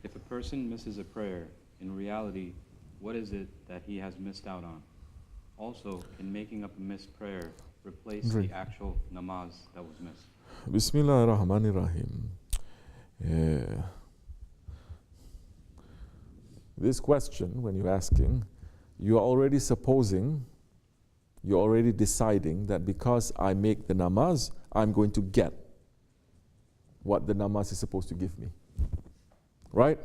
If a person misses a prayer, in reality, what is it that he has missed out on? Also, can making up a missed prayer replace the actual namaz that was missed? Bismillah ar-Rahman ar-Rahim. This question, when you're asking, you're already supposing, you're already deciding that because I make the namaz, I'm going to get what the namaz is supposed to give me. Right?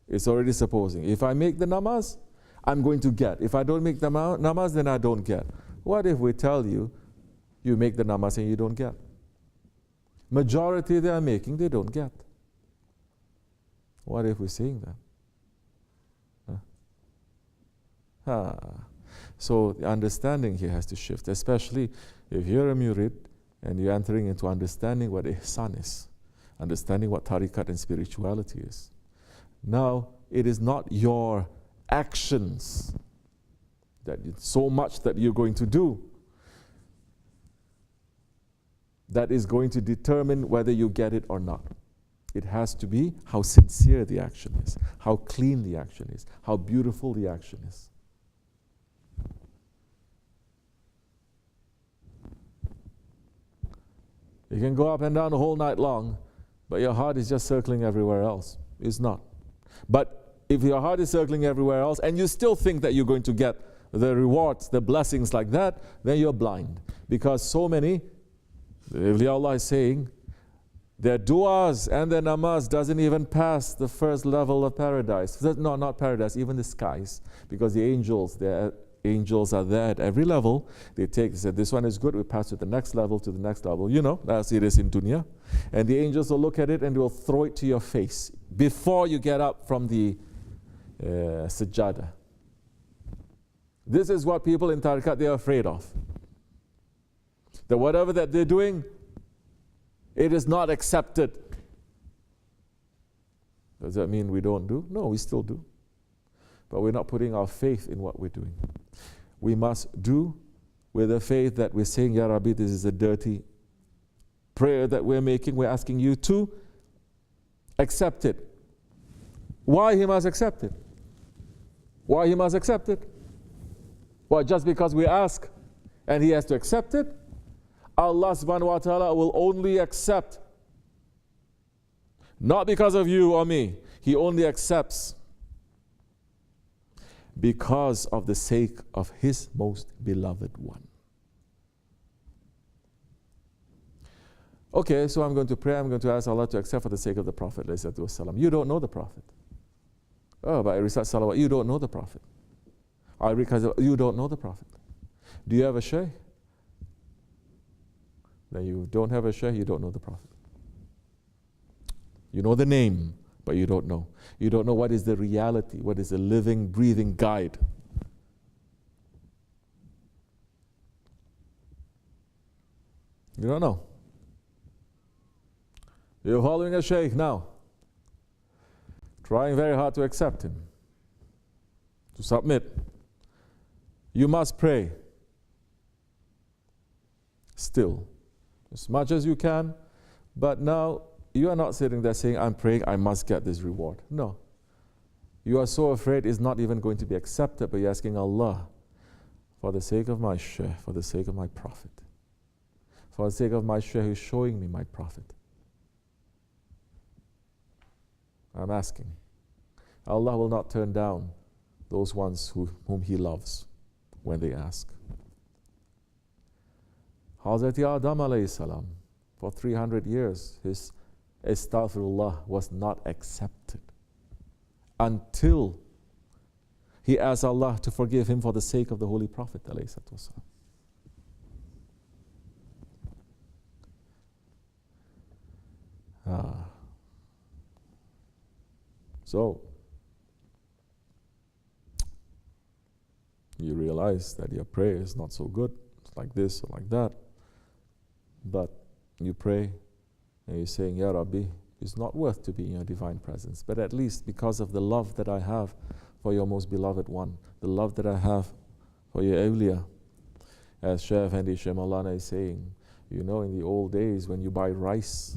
It's already supposing. If I make the namaz, I'm going to get. If I don't make the namaz, then I don't get. What if we tell you, you make the namaz and you don't get? Majority they are making, they don't get. What if we're saying that? So the understanding here has to shift, especially if you're a murid and you're entering into understanding what ihsan is, understanding what tariqat and spirituality is. Now, it is not your actions that so much that you're going to do that is going to determine whether you get it or not. It has to be how sincere the action is, how clean the action is, how beautiful the action is. You can go up and down the whole night long, but your heart is just circling everywhere else. It's not. But if your heart is circling everywhere else and you still think that you're going to get the rewards, the blessings like that, then you're blind. Because so many, Allah is saying, their du'as and their namaz doesn't even pass the first level of paradise. No, not paradise, even the skies. Because the angels are there at every level. They said, this one is good, we pass to the next level, to the next level. You know, as it is in dunya. And the angels will look at it and they will throw it to your face before you get up from the sajjada. This is what people in tariqat, they are afraid of. That whatever that they're doing, it is not accepted. Does that mean we don't do? No, we still do. But we're not putting our faith in what we're doing. We must do with the faith that we're saying, Ya Rabbi, this is a dirty prayer that we're making. We're asking you to accept it. Why he must accept it? Why he must accept it? Why, just because we ask and he has to accept it? Allah subhanahu wa ta'ala will only accept, not because of you or me. He only accepts because of the sake of his most beloved one. Okay, so I'm going to pray, I'm going to ask Allah to accept for the sake of the Prophet. You don't know the Prophet. Oh, but I recite salawat. You don't know the Prophet. You don't know the Prophet. Do you have a shaykh? Then you don't have a shaykh, you don't know the Prophet. You know the name, but you don't know. You don't know what is the reality, what is the living, breathing guide. You don't know. You're following a shaykh now, trying very hard to accept him, to submit. You must pray still, as much as you can, but now you are not sitting there saying, I'm praying, I must get this reward. No. You are so afraid it's not even going to be accepted, but you're asking Allah, for the sake of my shaykh, for the sake of my Prophet, for the sake of my shaykh who's showing me my Prophet. I'm asking. Allah will not turn down those ones whom He loves when they ask. Hazrati Adam alayhi salam, for 300 years, his astaghfirullah was not accepted until he asked Allah to forgive him for the sake of the Holy Prophet alayhi salam. So, you realize that your prayer is not so good, it's like this or like that, but you pray and you're saying, Ya Rabbi, it's not worth to be in your divine presence, but at least because of the love that I have for your most beloved one, the love that I have for your awliya, as Shaykh Efendi is saying, you know, in the old days when you buy rice,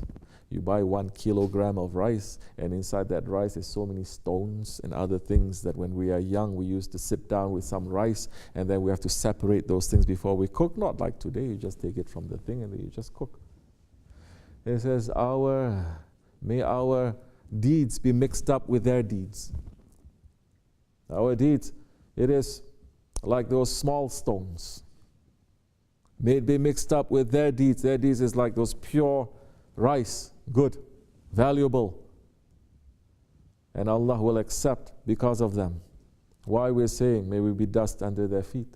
You buy 1 kilogram of rice, and inside that rice is so many stones and other things that when we are young, we used to sit down with some rice, and then we have to separate those things before we cook. Not like today, you just take it from the thing and you just cook. It says, may our deeds be mixed up with their deeds. Our deeds, it is like those small stones. May it be mixed up with their deeds. Their deeds is like those pure rice, good, valuable. And Allah will accept because of them. Why we're saying, may we be dust under their feet.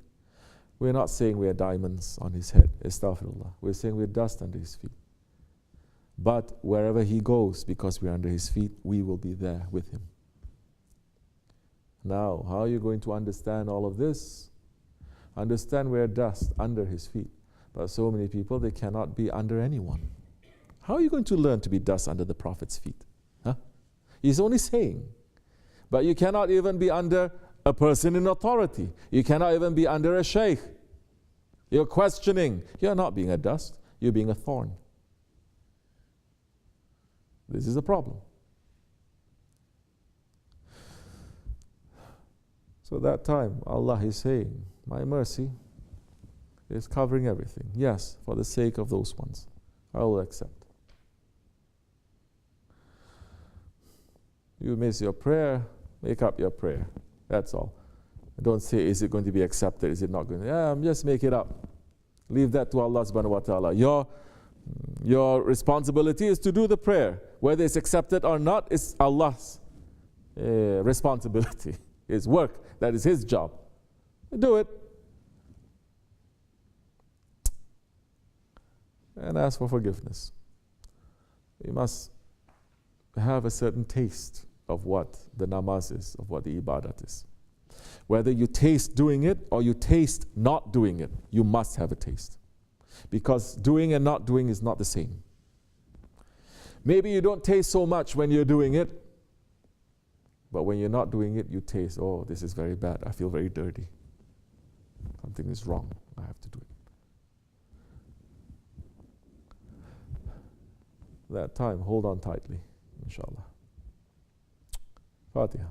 We're not saying we're diamonds on his head, astaghfirullah. We're saying we're dust under his feet. But wherever he goes, because we're under his feet, we will be there with him. Now, how are you going to understand all of this? Understand we're dust under his feet. But so many people, they cannot be under anyone. How are you going to learn to be dust under the Prophet's feet? Huh? He's only saying. But you cannot even be under a person in authority. You cannot even be under a Shaykh. You're questioning. You're not being a dust. You're being a thorn. This is the problem. So that time, Allah is saying, my mercy is covering everything. Yes, for the sake of those ones, I will accept. You miss your prayer, make up your prayer. That's all. Don't say, is it going to be accepted? Is it not going to? Just make it up. Leave that to Allah subhanahu wa ta'ala. Your responsibility is to do the prayer. Whether it's accepted or not, it's Allah's responsibility. His work. That is his job. Do it. And ask for forgiveness. You must have a certain taste of what the namaz is, of what the ibadat is. Whether you taste doing it or you taste not doing it, you must have a taste. Because doing and not doing is not the same. Maybe you don't taste so much when you're doing it, but when you're not doing it, you taste, oh, this is very bad. I feel very dirty. Something is wrong. I have to do it. That time, hold on tightly, inshallah. Fatiha.